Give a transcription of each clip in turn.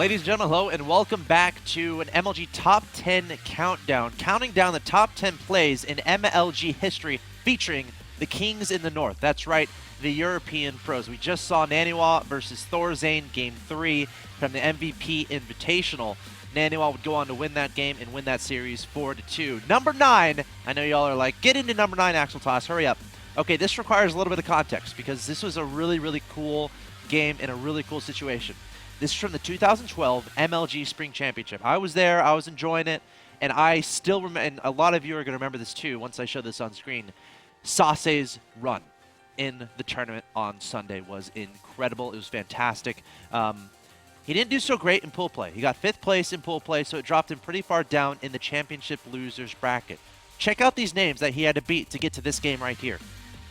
Ladies and gentlemen, hello and welcome back to an MLG Top 10 Countdown, counting down the top 10 plays in MLG history featuring the Kings in the North. That's right, the European pros. We just saw Naniwa versus Thorzain, Game 3 from the MVP Invitational. Naniwa would go on to win that game and win that series 4-2. Number 9, I know y'all are like, get into number 9, Axel Toss, hurry up. Okay, this requires a little bit of context because this was a really, really cool game and a really cool situation. This is from the 2012 MLG Spring Championship. I was there, I was enjoying it, and I still remember, and a lot of you are going to remember this too once I show this on screen. Sase's run in the tournament on Sunday was incredible. It was fantastic. He didn't do so great in pool play. He got 5th place in pool play, so it dropped him pretty far down in the championship losers bracket. Check out these names that he had to beat to get to this game right here.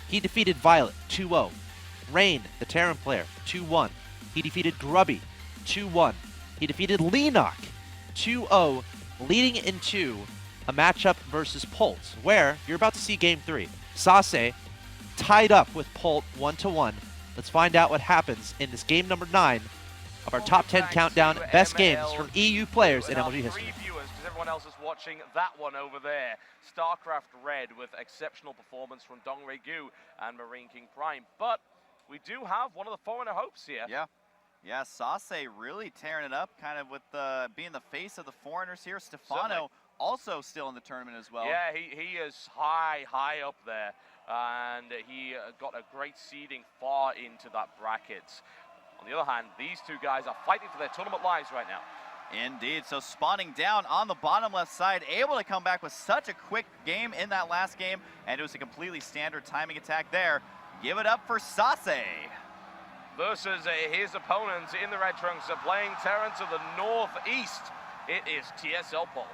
He defeated Violet 2-0. Rain, the Terran player, 2-1. He defeated Grubby 2-1. He defeated Leenock 2-0, leading into a matchup versus Polt, where you're about to see Game 3. Sase tied up with Polt 1-1. Let's find out what happens in this game number 9 of our top 10 countdown best games from EU players in MLG history. Viewers, because everyone else is watching that one over there. Starcraft Red with exceptional performance from Dongre Gu and Marine King Prime. But we do have one of the foreigner hopes here. Yeah, Sase really tearing it up, kind of with being the face of the foreigners here. Stephano Certainly. Also still in the tournament as well. Yeah, he is high up there, and he got a great seeding far into that bracket. On the other hand, these two guys are fighting for their tournament lives right now. Indeed, so spawning down on the bottom left side, able to come back with such a quick game in that last game, and it was a completely standard timing attack there. Give it up for Sase. Versus his opponents in the red trunks are playing Terran to the northeast. It is TSL Polt.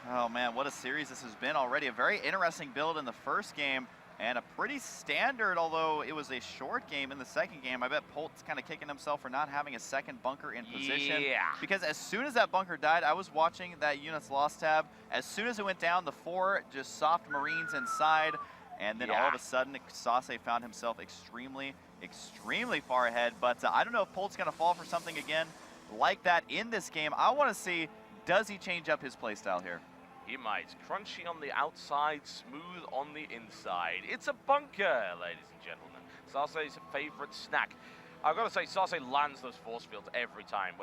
Oh man, what a series this has been already. A very interesting build in the first game, and a pretty standard, although it was a short game in the second game. I bet Polt's kind of kicking himself for not having a second bunker in position. Yeah. Because as soon as that bunker died, I was watching that unit's loss tab. As soon as it went down, the 4 just soft Marines inside, and then all of a sudden, Sase found himself extremely far ahead. But I don't know if Polt's going to fall for something again like that in this game. I want to see, does he change up his playstyle here? He might. Crunchy on the outside, smooth on the inside. It's a bunker, ladies and gentlemen. Sase's favorite snack. I've got to say, Sase lands those force fields every time.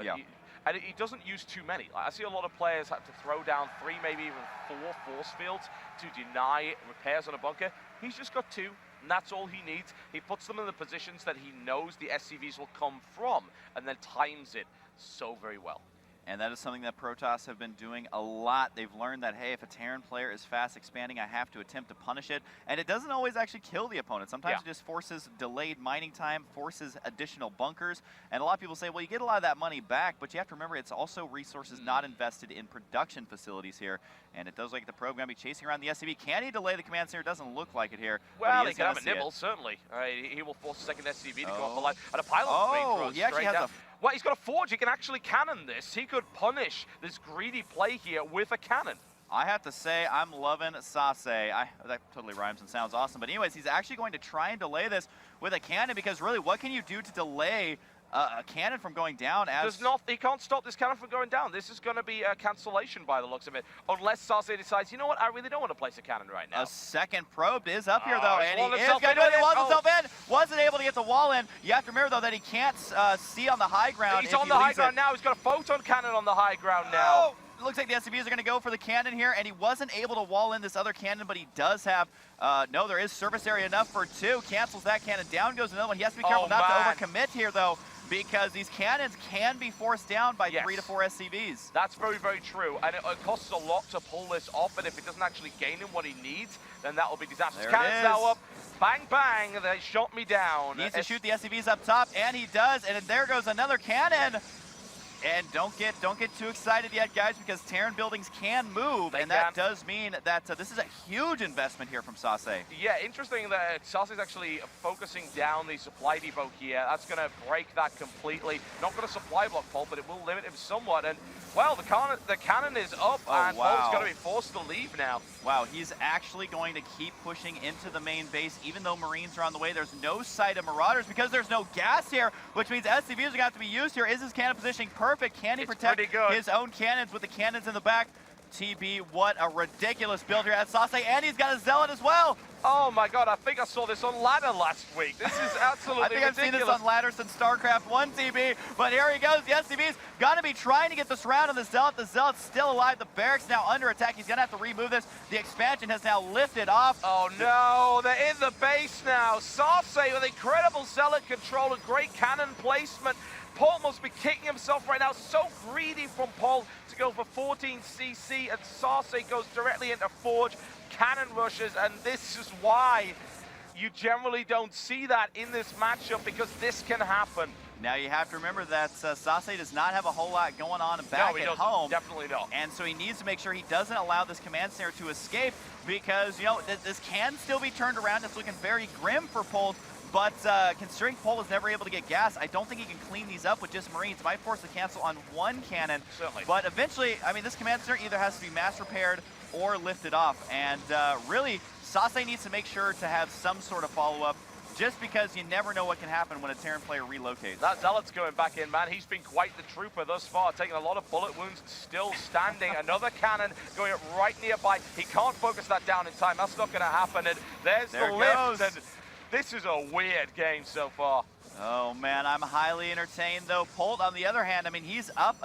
And he doesn't use too many. I see a lot of players have to throw down 3, maybe even 4 force fields to deny repairs on a bunker. He's just got 2, and that's all he needs. He puts them in the positions that he knows the SCVs will come from, and then times it so very well. And that is something that Protoss have been doing a lot. They've learned that, hey, if a Terran player is fast expanding, I have to attempt to punish it. And it doesn't always actually kill the opponent. Sometimes it just forces delayed mining time, forces additional bunkers. And a lot of people say, well, you get a lot of that money back, but you have to remember it's also resources not invested in production facilities here. And it does look like the probe going to be chasing around the SCV. Can he delay the command center? Doesn't look like it here. Well, he can have a nibble, certainly. He will force a second SCV to go off the line. And a pylon he actually has down. a... Well, he's got a forge. He can actually cannon this. He could punish this greedy play here with a cannon. I have to say, I'm loving Sase. That totally rhymes and sounds awesome. But anyways, he's actually going to try and delay this with a cannon, because really, what can you do to delay a cannon from going down? He can't stop this cannon from going down. This is going to be a cancellation by the looks of it, unless Sase decides, you know what, I really don't want to place a cannon right now. A second probe is up here, though, and he is going to do it. He walls himself in. Wasn't able to get the wall in. You have to remember, though, that he can't see on the high ground. He's on the high ground now. He's got a photon cannon on the high ground now. It looks like the SCVs are going to go for the cannon here, and he wasn't able to wall in this other cannon, but he does have, no, there is surface area enough for 2. Cancels that cannon. Down goes another one. He has to be careful not to overcommit here, though, because these cannons can be forced down by 3 to 4 SCVs. That's very, very true. And it costs a lot to pull this off, and if it doesn't actually gain him what he needs, then that will be disastrous. Cannons now up. Bang, bang. They shot me down. Needs to shoot the SCVs up top, and he does. And there goes another cannon. And don't get too excited yet, guys, because Terran buildings can move, that does mean that this is a huge investment here from Sase. Yeah, interesting that Sase is actually focusing down the supply depot here. That's going to break that completely. Not going to supply block Polt, but it will limit him somewhat. And, well, the cannon is up, and Polt's going to be forced to leave now. Wow, he's actually going to keep pushing into the main base, even though Marines are on the way. There's no sight of Marauders because there's no gas here, which means SCVs are going to have to be used here. Is his cannon positioning perfect? perfect. Can he protect his own cannons with the cannons in the back? TB, what a ridiculous build here at Sase, and he's got a Zealot as well. Oh my god, I think I saw this on ladder last week. This is absolutely I think ridiculous. I've seen this on ladder since StarCraft 1, TB, but here he goes. The SCV's gonna be trying to get this round on the Zealot. The Zealot's still alive. The barracks now under attack. He's gonna have to remove this. The expansion has now lifted off. Oh no, they're in the base now. Sase with incredible Zealot control and great cannon placement. Polt must be kicking himself right now. So greedy from Polt to go for 14 CC, and Sase goes directly into Forge. Cannon rushes, and this is why you generally don't see that in this matchup, because this can happen. Now you have to remember that Sase does not have a whole lot going on back at home. Definitely not. And so he needs to make sure he doesn't allow this command snare to escape, because, you know, this can still be turned around. It's looking very grim for Polt. But considering Polt was never able to get gas, I don't think he can clean these up with just Marines. Might force the cancel on one cannon. Certainly. But eventually, I mean, this command center either has to be mass repaired or lifted off. And really, Sase needs to make sure to have some sort of follow-up, just because you never know what can happen when a Terran player relocates. That Zealot's going back in, man. He's been quite the trooper thus far, taking a lot of bullet wounds, still standing. Another cannon going up right nearby. He can't focus that down in time. That's not going to happen. And there's the lift. And this is a weird game so far. Oh man, I'm highly entertained though. Polt, on the other hand, I mean, he's up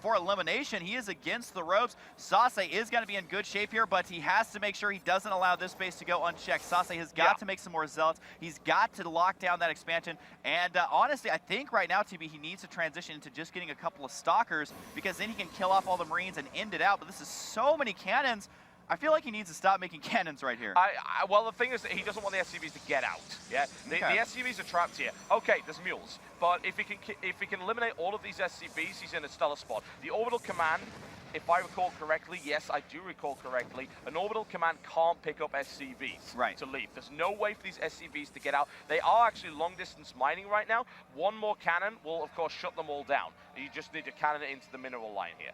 for elimination. He is against the ropes. Sase is going to be in good shape here, but he has to make sure he doesn't allow this base to go unchecked. Sase has got to make some more Zealots. He's got to lock down that expansion. And honestly, I think right now, TB, he needs to transition into just getting a couple of Stalkers, because then he can kill off all the Marines and end it out. But this is so many cannons. I feel like he needs to stop making cannons right here. Well, the thing is that he doesn't want the SCVs to get out. Yeah, the SCVs are trapped here. Okay, there's mules, but if he can eliminate all of these SCVs, he's in a stellar spot. The orbital command, if I recall correctly, yes, I do recall correctly, an orbital command can't pick up SCVs to leave. There's no way for these SCVs to get out. They are actually long-distance mining right now. One more cannon will, of course, shut them all down. You just need to cannon it into the mineral line here.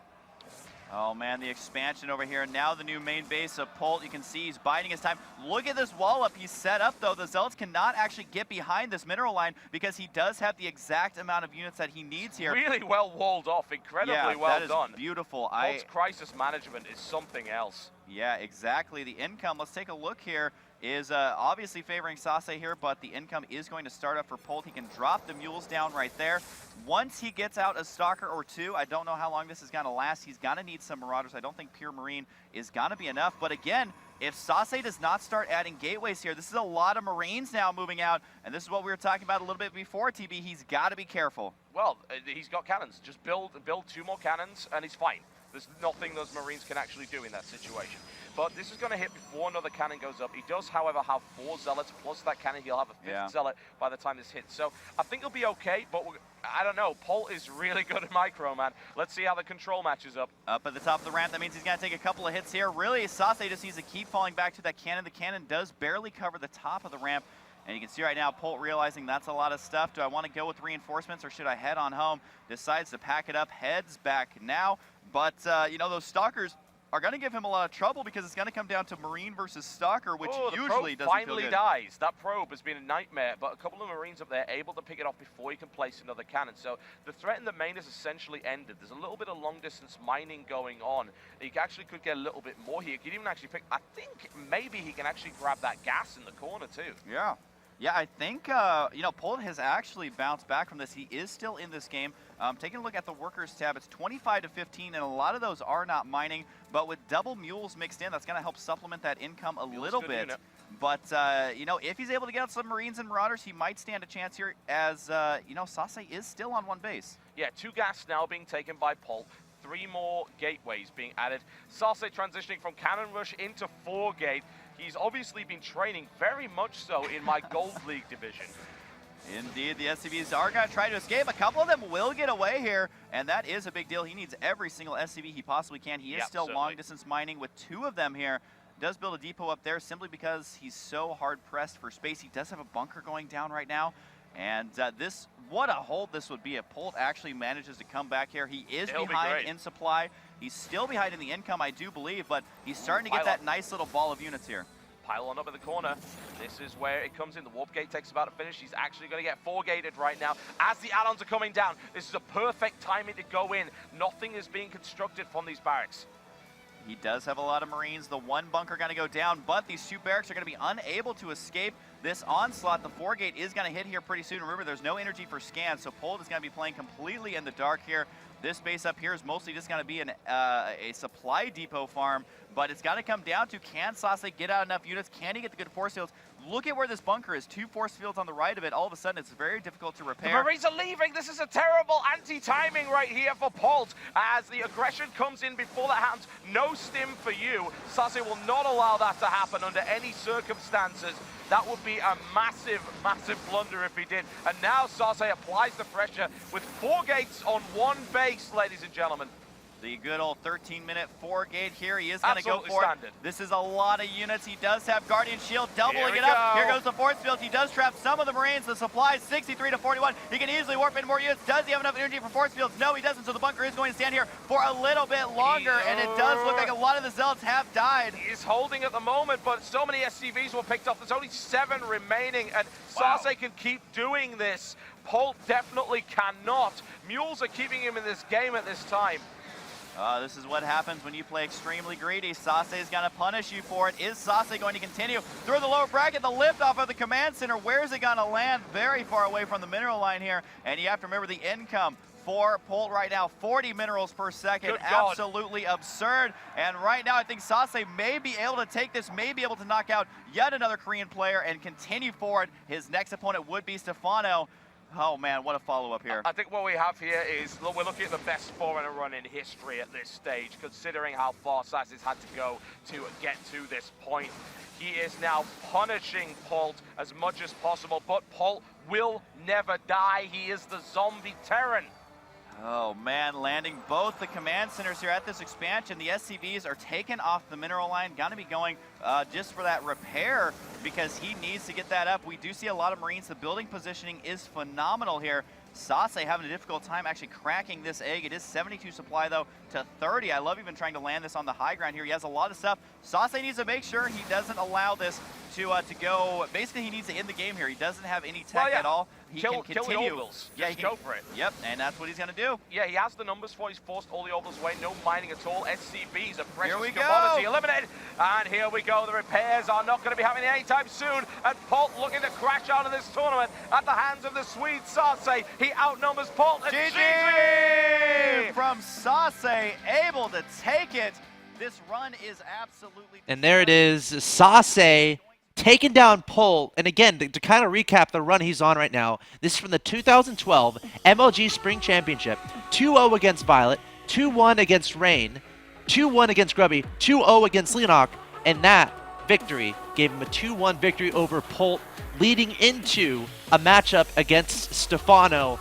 Oh man, the expansion over here. Now the new main base of Polt. You can see he's biding his time. Look at this wall up he's set up though. The Zealots cannot actually get behind this mineral line, because he does have the exact amount of units that he needs here. Really well walled off, incredibly well done. That is beautiful. Polt's crisis management is something else. Yeah, exactly. The income, let's take a look here, is obviously favoring Sase here, but the income is going to start up for Polt. He can drop the mules down right there. Once he gets out a Stalker or two, I don't know how long this is going to last. He's going to need some Marauders. I don't think pure Marine is going to be enough. But again, if Sase does not start adding gateways here, this is a lot of Marines now moving out, and this is what we were talking about a little bit before, TB. He's got to be careful. Well, he's got cannons. Just build 2 more cannons, and he's fine. There's nothing those Marines can actually do in that situation. But this is going to hit before another cannon goes up. He does, however, have 4 Zealots, plus that cannon. He'll have a 5th Zealot by the time this hits. So I think he'll be okay, but I don't know. Polt is really good at micro, man. Let's see how the control matches up. Up at the top of the ramp, that means he's going to take a couple of hits here. Really, Sase just needs to keep falling back to that cannon. The cannon does barely cover the top of the ramp. And you can see right now, Polt realizing that's a lot of stuff. Do I want to go with reinforcements, or should I head on home? Decides to pack it up, heads back now. But, you know, those Stalkers are going to give him a lot of trouble, because it's going to come down to Marine versus Stalker, which usually doesn't feel good. Finally dies. That probe has been a nightmare, but a couple of Marines up there able to pick it off before he can place another cannon. So the threat in the main has essentially ended. There's a little bit of long-distance mining going on. He actually could get a little bit more here. He could even actually pick, I think maybe he can actually grab that gas in the corner too. Yeah. Yeah, I think, you know, Polt has actually bounced back from this. He is still in this game. Taking a look at the workers tab, it's 25 to 15, and a lot of those are not mining. But with double mules mixed in, that's going to help supplement that income a little bit. Unit. But, you know, if he's able to get out some Marines and Marauders, he might stand a chance here, as, you know, Sase is still on 1 base. Yeah, 2 gas now being taken by Polt. 3 more gateways being added. Sase transitioning from Cannon Rush into 4 gate. He's obviously been training very much so in my Gold League division. Indeed, the SCVs are going to try to escape. A couple of them will get away here, and that is a big deal. He needs every single SCV he possibly can. He is still long-distance mining with 2 of them here. Does build a depot up there simply because he's so hard-pressed for space. He does have a bunker going down right now. And this, what a hold this would be if Polt actually manages to come back here. He is behind in supply. He's still behind in the income, I do believe, but he's starting to get that nice little ball of units here. Pylon up in the corner. This is where it comes in. The warp gate takes about to finish. He's actually going to get 4-gated right now. As the add-ons are coming down, this is a perfect timing to go in. Nothing is being constructed from these barracks. He does have a lot of Marines. The one bunker going to go down, but these two barracks are going to be unable to escape this onslaught. The 4-gate is going to hit here pretty soon. Remember, there's no energy for scans, so Polt is going to be playing completely in the dark here. This base up here is mostly just going to be a supply depot farm, but it's got to come down to, can Sase get out enough units? Can he get the good force fields? Look at where this bunker is. 2 force fields on the right of it. All of a sudden, it's very difficult to repair. The Marines are leaving. This is a terrible anti-timing right here for Polt. As the aggression comes in before that happens, no stim for you. Sase will not allow that to happen under any circumstances. That would be a massive, massive blunder if he did. And now Sase applies the pressure with 4 gates on 1 base, ladies and gentlemen. The good old 13-minute 4-gate here. He is going to go for standard. it. This is a lot of units. He does have Guardian Shield doubling it Go. up. Here goes the force field. He does trap some of the Marines. The supply is 63 to 41. He can easily warp in more units. Does he have enough energy for force fields? No, he doesn't. So the bunker is going to stand here for a little bit longer. And it does look like a lot of the Zealots have died. He is holding at the moment, but so many SCVs were picked up. There's only 7 remaining, and Sase can keep doing this. Polt definitely cannot. Mules are keeping him in this game at this time. This is what happens when you play extremely greedy. Sase is going to punish you for it. Is Sase going to continue through the lower bracket? The lift off of the command center. Where is it going to land? Very far away from the mineral line here. And you have to remember the income for Polt right now, 40 minerals per second. Good God. Absolutely absurd. And right now, I think Sase may be able to take this, may be able to knock out yet another Korean player and continue forward. His next opponent would be Stephano. Oh man, what a follow-up here. I think what we have here is, look, we're looking at the best forerunner run in history at this stage, considering how far Sase has had to go to get to this point. He is now punishing Polt as much as possible, but Polt will never die. He is the zombie Terran. Oh man, landing both the command centers here at this expansion. The SCVs are taken off the mineral line, gonna be going just for that repair because he needs to get that up. We do see a lot of Marines. The building positioning is phenomenal here. Sase having a difficult time actually cracking this egg. It is 72 supply though to 30. I love even trying to land this on the high ground here. He has a lot of stuff. Sase needs to make sure he doesn't allow this to go. Basically, he needs to end the game here. He doesn't have any tech at all. He can continue. Kill the orbitals. Yeah, Just go for it. Yep, and that's what he's gonna do. Yeah, he has the numbers for. He's forced all the orbitals away. No mining at all. SCVs, a precious Here we commodity, go. eliminated. And here we go. The repairs are not going to be happening anytime soon. And Polt looking to crash out of this tournament at the hands of the Swede Sase. He outnumbers Polt. GG from Sase, able to take it. This run is absolutely. And there it is, Sase taking down Polt. And again, to kind of recap the run he's on right now, this is from the 2012 MLG Spring Championship. 2-0 against Violet, 2-1 against Rain, 2-1 against Grubby, 2-0 against Leonok, and that victory gave him a 2-1 victory over Polt, leading into a matchup against Stephano.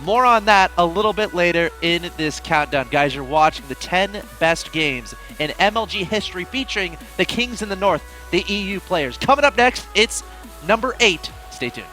More on that a little bit later in this countdown. Guys, you're watching the 10 best games in MLG history featuring the Kings in the North, the EU players. Coming up next, it's number 8. Stay tuned.